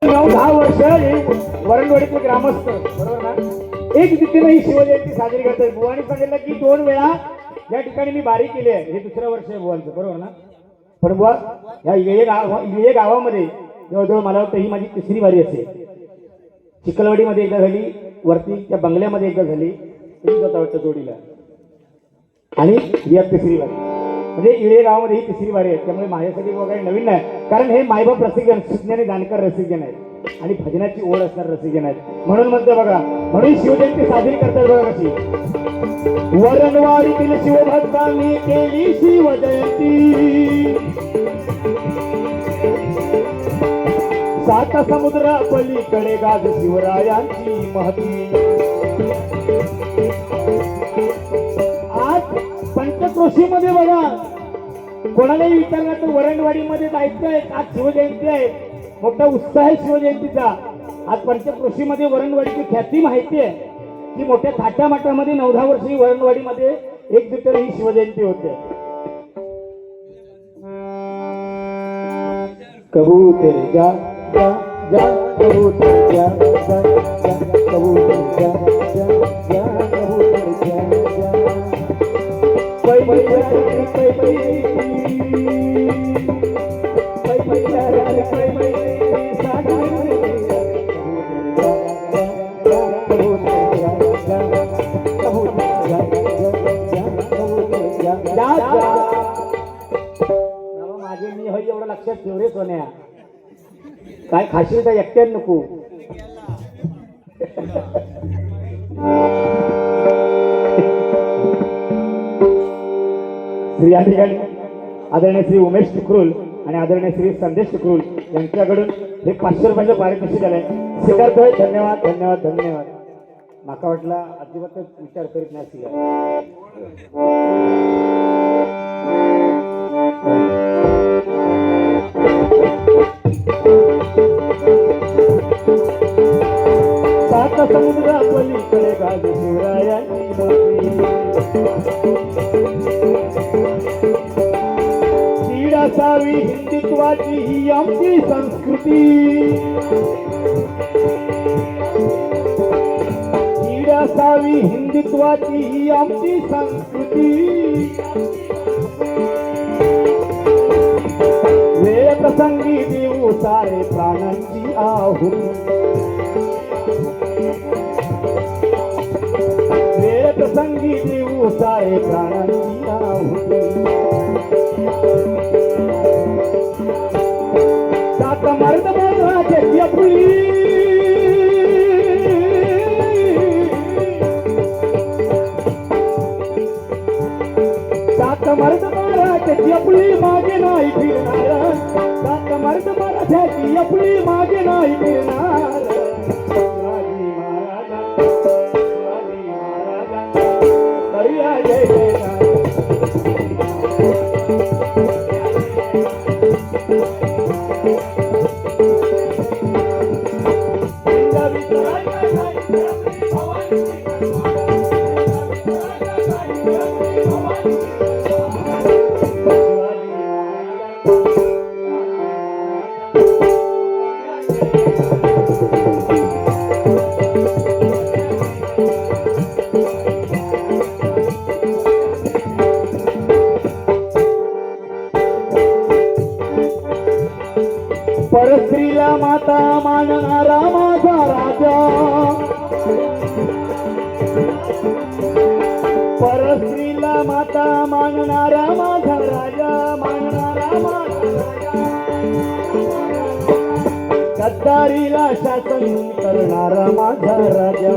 9-10 वर्ष वरणवाडीतले ग्रामस्थ बरोबर ना एक दिशेने ही शिवजयंती साजरी करतात. बुवानी सांगितलं की 2 वेळा या ठिकाणी मी बारी केली आहे. हे दुसरं वर्ष आहे बुवांचं बरोबर ना. पण बुवा या इळे गावामध्ये जवळजवळ मला वाटतं ही माझी तिसरी बारी असेल. चिखलवाडीमध्ये एकदा झाली, वरती त्या बंगल्यामध्ये एकदा झाली, एक जाता वाटतं जोडीला, आणि ही तिसरी बारी. म्हणजे इळे गावामध्ये ही तिसरी बारी आहे. त्यामुळे माझ्यासाठी काही नवीन नाही, कारण हे मायबाप रसिकजन, सुज्ञाने जाणकार रसिकजन आहेत आणि भजनाची ओढ असणार रसिकजन आहेत. म्हणून म्हणतो बघा, म्हणून शिवजयंती साजरी करतात बघा कशी. वरणवाडीतील शिवभक्तांनी केली शिवजयंती, 7 समुद्रा पलीकडे गाज शिवरायांची महती. आज पंचक्रोशीमध्ये बघा, कोणालाही विचारलं तर वरणवाडीमध्ये जायचंय, आज शिवजयंती आहे, मोठा उत्साह आहे शिवजयंतीचा. आज पंचक्रोशीमध्ये वरणवाडीची ख्याती माहिती आहे की मोठ्या थाटामाटामध्ये 9-10 वर्षी वरणवाडीमध्ये एक दिवशी ही शिवजयंती होते. कबूतर जा जा जा, कबूतर जा जा जा, कबूतर जा जा जा, कबूतर जा जा. पै पै पै पै माझे मी होई एवढं लक्षात ठेव रे सोन्या. काय खाशील तर एकट्यात नको. श्री या ठिकाणी आदरणीय श्री उमेश चिक्रूल आणि आदरणीय श्री संदेश चिक्रूल यांच्याकडून हे 500 रुपयाचं पारितोषिक आलंय. स्वीकारतोय. धन्यवाद धन्यवाद धन्यवाद. माका वाटला अजिबातच विचार करीत नाही. सात समुद्रा पलीकडे गाज शिवरायांची तीड असावी हिंदुत्वाची ही आमची संस्कृती. तीड असावी हिंदुत्वाची ही आमची संस्कृती. वेळ प्रसंगी देऊ सारे प्राणांची आहुती. वेळ प्रसंगी देऊ सारे प्राणांची आहुती. सात मर्द मोराचे फुली, सात मर्द मोराचे फुली मागे नाही फिरणार. सात मर्द मोराची फुली मागे नाही फिरणार. शिवाजी महाराजा, शिवाजी महाराजा, करूया जय जयकार. परस्त्रीला माता मानणारा माझा राजा. परस्त्रीला माता मानणारा माझा राजा, मानणारा माझा राजा. गद्दारीला शासन करणारा माझा राजा.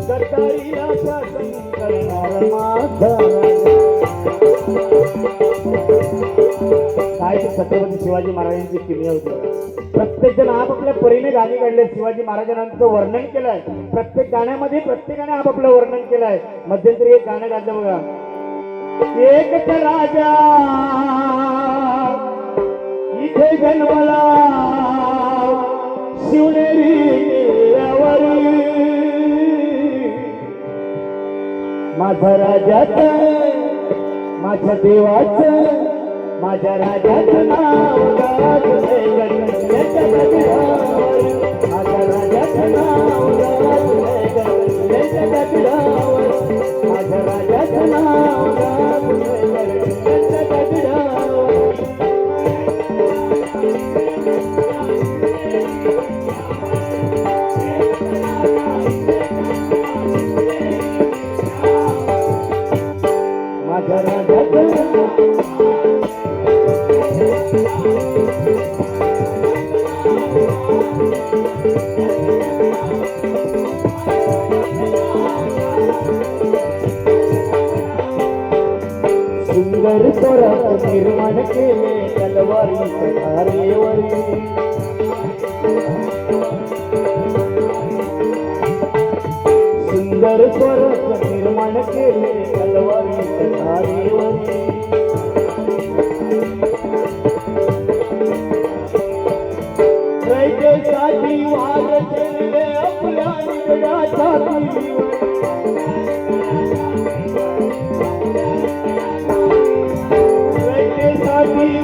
गद्दारीला शासन करणारा माझा राजा. काय ते छत्रपती शिवाजी महाराजांची किमया होती. प्रत्येक जण आपापल्या परीने गाणी काढले, शिवाजी महाराजांचं वर्णन केलंय. प्रत्येक गाण्यामध्ये प्रत्येकाने आपापलं वर्णन केलंय. मध्यंतरी एक गाणं गाजलं बघा. एक राजा इथे जन्मला शिवनेरी माझा राजाचं माझ्या देवाचं माझ्या राजाचं नाव गाजले गणपतीच्या गजरावर. माझ्या राजाचं नाव गाजले गणपतीच्या गजरावर. माझ्या राजाचं नाव गाजले गणपतीच्या गजरावर. माझ्या राजाचं सुंदर स्वरात निर्माण केले तलवारीच्या धारेवरी. सुंदर स्वरात निर्माण केले तलवारीच्या धारेवरी. रयतेसाठी वाद केले आपल्या निगड्या छातीवर.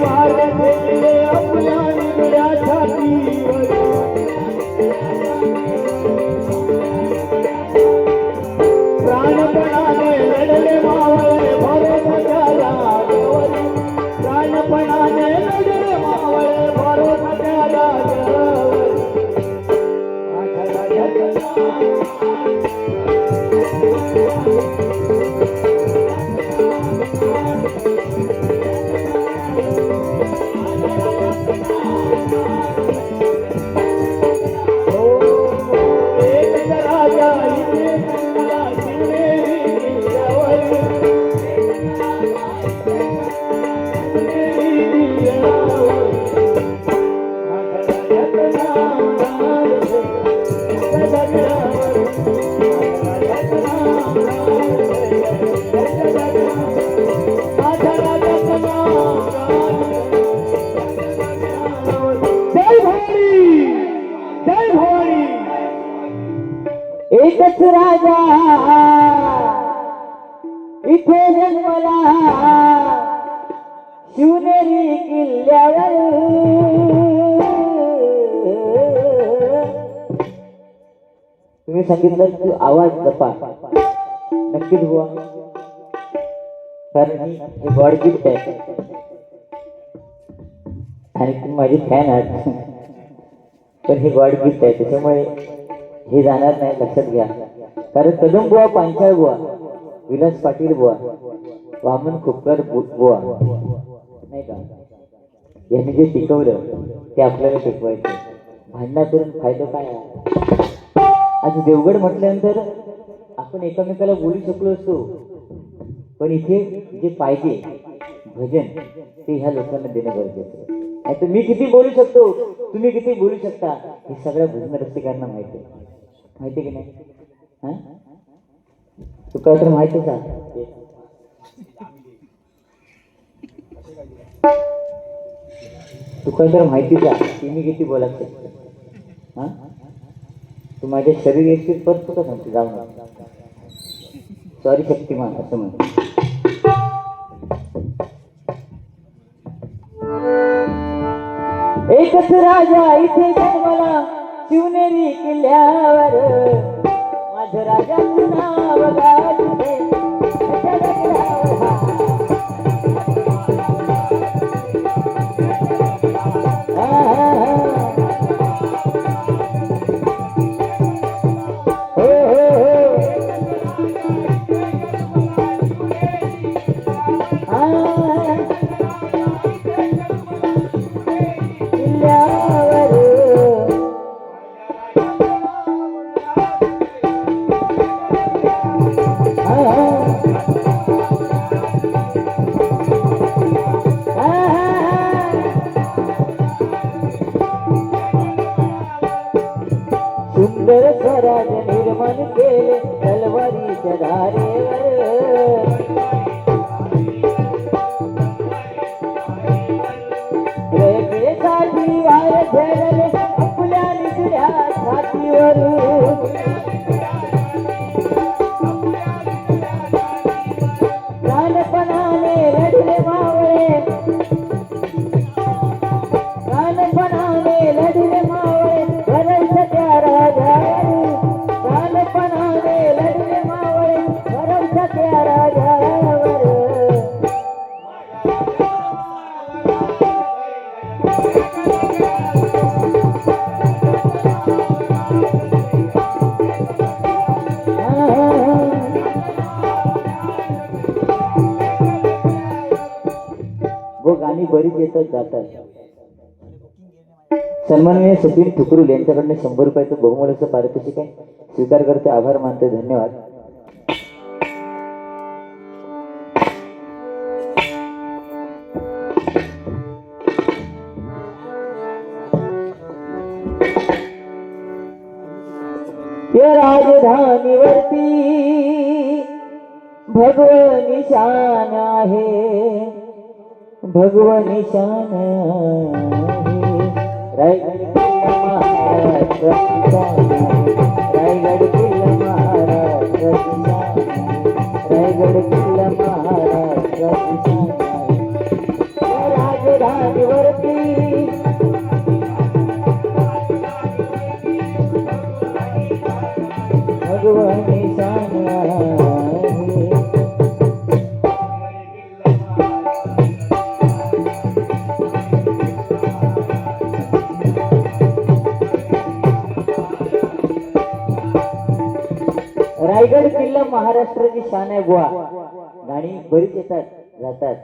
वार केले आपल्या निगड्या छातीवर. प्राणपणाने लढले मावळे भरोसाच्या राजावर. प्राणपणाने लढले मावळे भरोसाच्या राजावर. माझ्या राजाचं एकच राजा इथे जन्मला शिवनेरी किल्ल्यावर. तुम्ही सांगितलं तू आवाज जपा नक्कीच बुवा, कारण हे गॉड गिफ्ट आहे आणि तुम्ही माझी फॅन आहात. पण हे गॉड गिफ्ट आहे त्याच्यामुळे हे जाणार नाही, लक्षात घ्या. कारण कदम बुवा, पांचाळ बुवा, विलास पाटील बुवा, वामन खोपकर बुवा नाही का, यांनी जे टिकवलं ते आपल्याला टिकवायचं. भांडणा करून फायदा काय आहे? आज देवगड म्हटल्यानंतर आपण एकमेकाला बोलू शकलो असतो, पण इथे जे पाहिजे भजन ते ह्या लोकांना देणं गरजेचं आहे. नाही तर मी किती बोलू शकतो, तुम्ही किती बोलू शकता, हे सगळ्या भजन रसिकांना माहिती आहे. माहिती की नाही? हा, तुका तर माहितीच आहे. तुका तर माहितीच आहे की मी किती बोलत शकतो. हा, तू माझ्या शरीर येशील परत तुका सांगते जाऊ नका. सॉरी शक्तिमान असं म्हणतो. एकच राजा इथे जन्मला शिवनेरी किल्ल्यावर. माझं राजाचं नाव गाजले सुंदर स्वराज निर्माण केले तलवारीच्या धारेवर. रयतेसाठी वार झेलले आपल्या निगड्या छातीवर. प्राणपणाने लढले मावळे गाणी बरीच येतात जातात. सन्माननीय सचिन ठुकरुल यांच्याकडनं 100 रुपयाचं बहुमूल्याचं पारितोषिक आहे, स्वीकार करते, आभार मानते, धन्यवाद. या राजधानीवरती भगवान शान आहे, भगवान शान आहे. रायगड किल्ला महाराष्ट्राचा, रायगड किल्ला महाराष्ट्राचा, रायगड किल्ला महाराष्ट्राचा. या राजधानीवरती भगवान शान आहे. रायगड किल्ला महाराष्ट्राची शान आहे बुवा. गाणी बरीच येतात जातात.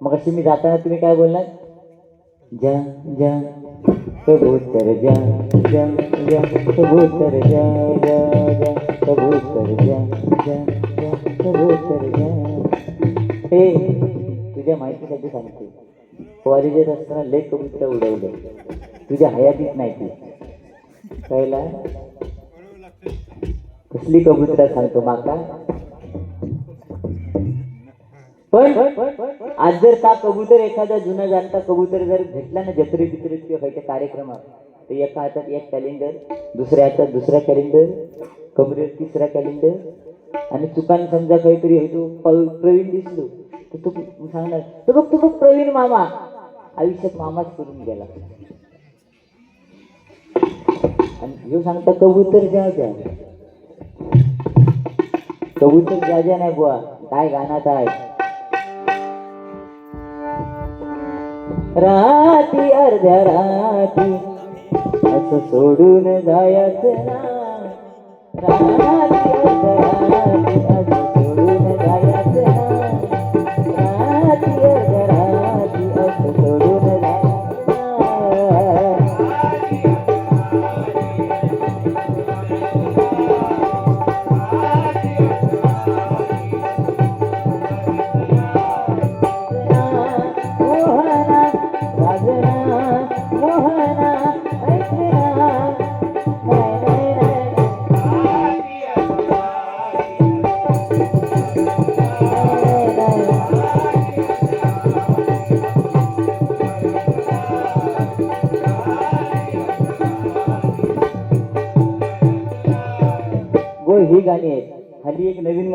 मग अशी मी जाताना तुम्ही काय बोलणार? जा जा कबूतर जा जा जा कबूतर जा जा जा कबूतर जा जा जा कबूतर जा. हे तुझ्या माहितीसाठी सांगते, कॉलेजात असताना लय कबूतर उडवलं, तुझ्या हयातीत नाही ती कळला. कसली कबूतर सांगतो माका. पण आज जर का कबूतर एखादा जुना जाणता कबूतर जर भेटला ना जत्रे बित्रेत किंवा खायच्या कार्यक्रमात, तर एका हातात एक कॅलेंडर, दुसऱ्या हातात दुसरा कॅलेंडर, कमरेत तिसरा कॅलेंडर, आणि चुकान समजा काहीतरी तो प्रवीण दिसलो तर तू सांगणार तू बघ प्रवीण मामा. आयुष्यात मामाच करून गेला. आणि ह्यो सांगता कबूतर जा जा. कबूतर जा जा नाही बुवा. काय गाण्यात आहे? राती अर्ध्या राती असं सोडून जायचं ना, राती अर्ध्या राती असं सोडून जायचं ना, राती अर्ध्या राती असं सोडून जायचं ही गाणी आहेत. हल्ली एक नवीन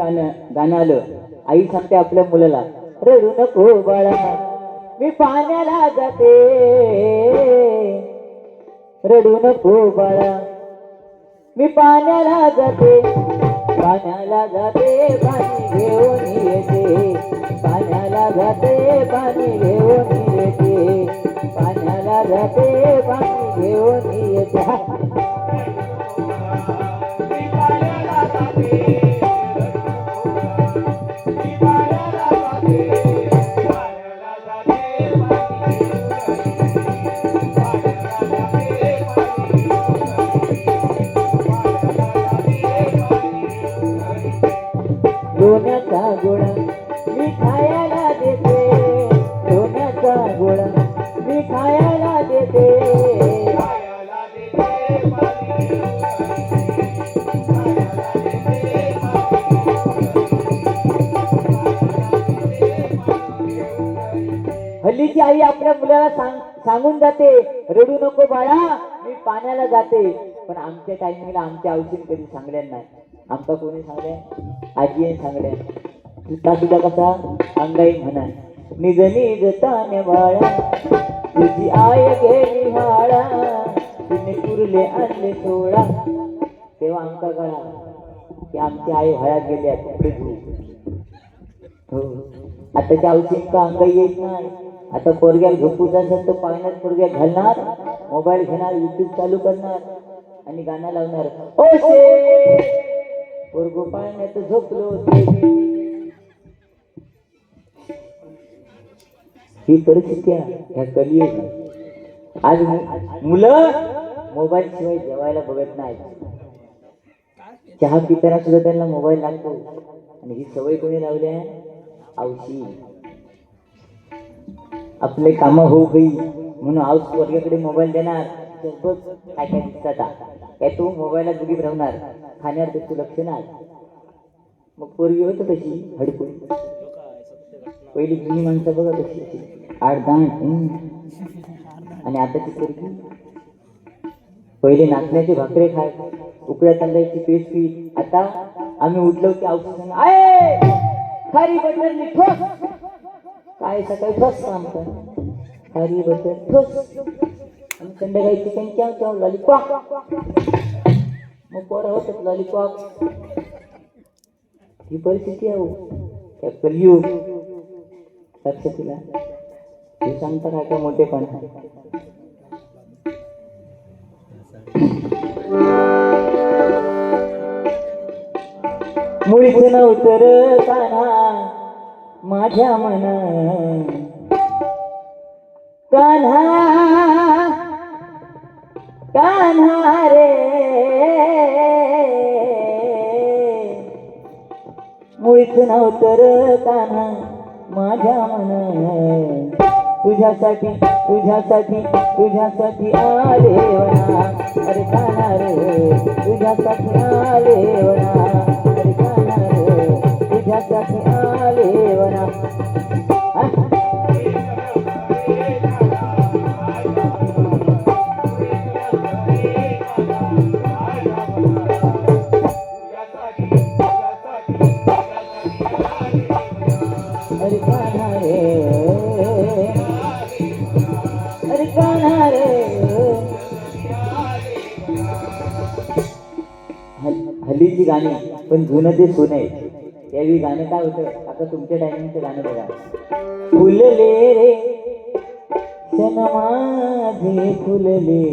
गाणं आलं. आई सांगते आपल्या मुलाला, रडू नको बाळा मी पाण्याला जाते, रडू नको बाळा मी पाण्याला जाते, पाण्याला जाते पाणी घेऊन येते, पाण्याला जाते पाणी घेऊन येते, पाण्याला जाते पाणी घेऊन येते. लोण्याचा गोळा मी खायला देते, लोण्याचा गोळा मी खायला देते, हल्लीची आई आपल्या मुलाला सांगून जाते, रडू नको बाळा मी पाण्याला जाते. पण आमच्या टाइमिंगला आमच्या औषध कधी सांगल्या नाही. आमका कोणी सांगल्या? आजीने सांगल्या. तुझा तुझा कसा अंगाई म्हणा, निज निज ताने बाळा तुझी आय गेली हाळा, तिने कुरले आणले सोळा. तेव्हा आमका कळा की आमची आई हळात गेली कपडे धुवू. हो, आताच्या औषध का अंगाई येत नाही. आता पोरग्या झोपूच असेल तर पाण्यात पोरग्या घालणार, मोबाईल घेणार, युट्यूब चालू करणार आणि गाणं लावणार. ओ शे पोरगो पाण्यात झोपलो. ही परिस्थिती आहे ह्या कलियुग. आज मुलं मोबाईल शिवाय जेवायला बघत नाही. चहा पिताना सुद्धा त्यांना मोबाईल लागतो. आणि ही सवय कोणी लावली आहे? औषधी. आपले काम होऊ गई म्हणून औष वर्गाकडे मोबाईल देणार. बघ काय काय दिसतात काय तू मोबाईलात बघित राहणार. खाण्यावर त्याचं लक्ष नाही. मग पोरगी होतं तशी हडकून. पहिली जुनी माणसं बघा कशी आडदांड. आणि आताची पोरगी पहिले नाचण्याचे भाकरे खाय, उकड्या तांदळाची पेस्ट पी. आता आम्ही उठलो की औषध खारी बटर ठोस. काय सकाळी ठोस सांगतो खारी बटर ठोस. आणि संध्याकाळी चिकन चाव चाव लॉलीपॉप. मग पोरं होतात लॉलीपॉप. ही परिस्थिती आहे त्या कलियुग. लक्षात तिला हे सांगता काय काय मोठेपण. मुळीच नव्हतं कान्हा माझ्या मन. कान्हा कान्हा रे मुळीच नव्हतं कान्हा माझ्या मन. तुझ्यासाठी तुझ्यासाठी तुझ्यासाठी आले वना. अरे कान्हा रे तुझ्यासाठी आले वना. अरे कान्हा रे तुझ्यासाठी आले वना. अरे कान्हा रे अरे कान्हा रे. हल्लीची गाणी पण जुनं ते सोने. यावेळी गाणं काय होतं आता तुमच्या टायमिंगचं गाणं बघा. फुलले रे क्षण माझे फुलले रे.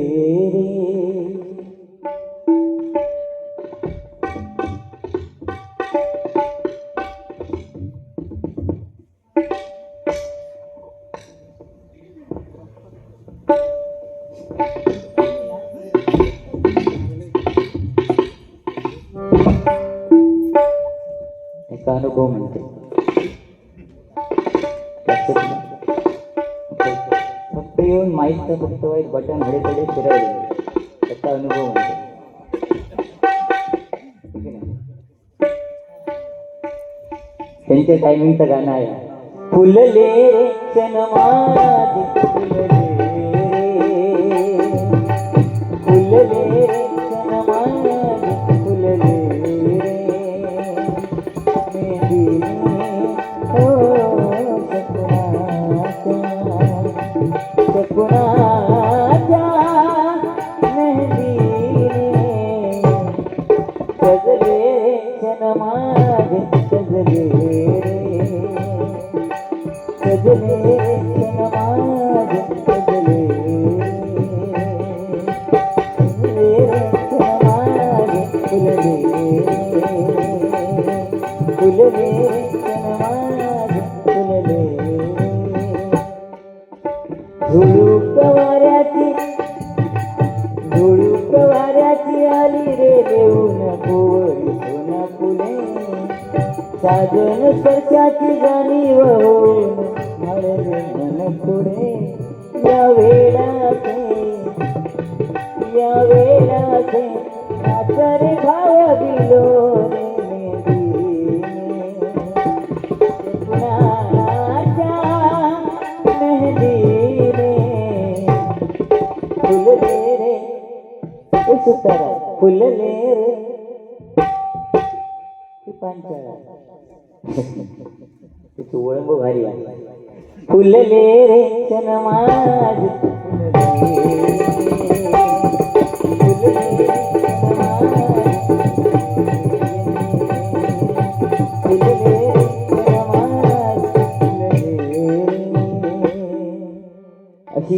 एका अनुभव म्हणते. फक्त येऊन माईकचं फक्त वाईट बटन हडेतडे फिरवले त्याचा अनुभव म्हणते. त्यांच्या टायमिंगचं गाणं आहे. फुलले रे क्षण माझे फुलले रे. फुलले रे क्षण माझे फुलले रे. झुळूक वाऱ्याची आली रे देऊन पोवरी सोना फुले. साजन स्पर्शाची जाणीव होऊन मळले मन पुढे. या वेळाचे नाचरे भाव दिलो रे कुणाच्या मेहंदीने. फुलले रे सुतारा फुलले रे पांचाळा. तिची ओळंब भारी आहे. फुलले रे क्षण माझे अशी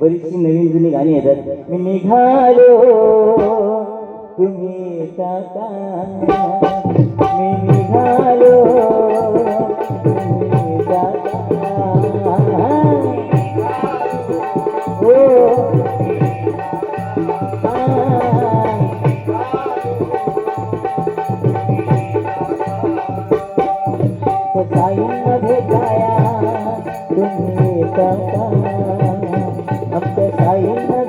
बरीचशी नवीन जुनी गाणी येतात. मी निघालो तुम्ही काका. मी निघालो तुम्ही काका.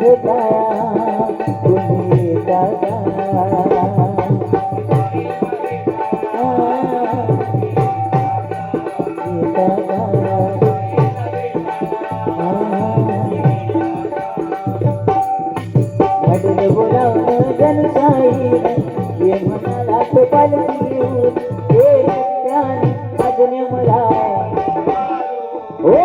भेटाया तुम्ही येता का? येता का? घडलं बोलावणं जनशाही ये म्हणाला तो पालखी घेऊन हे त्याने अजून मला ओ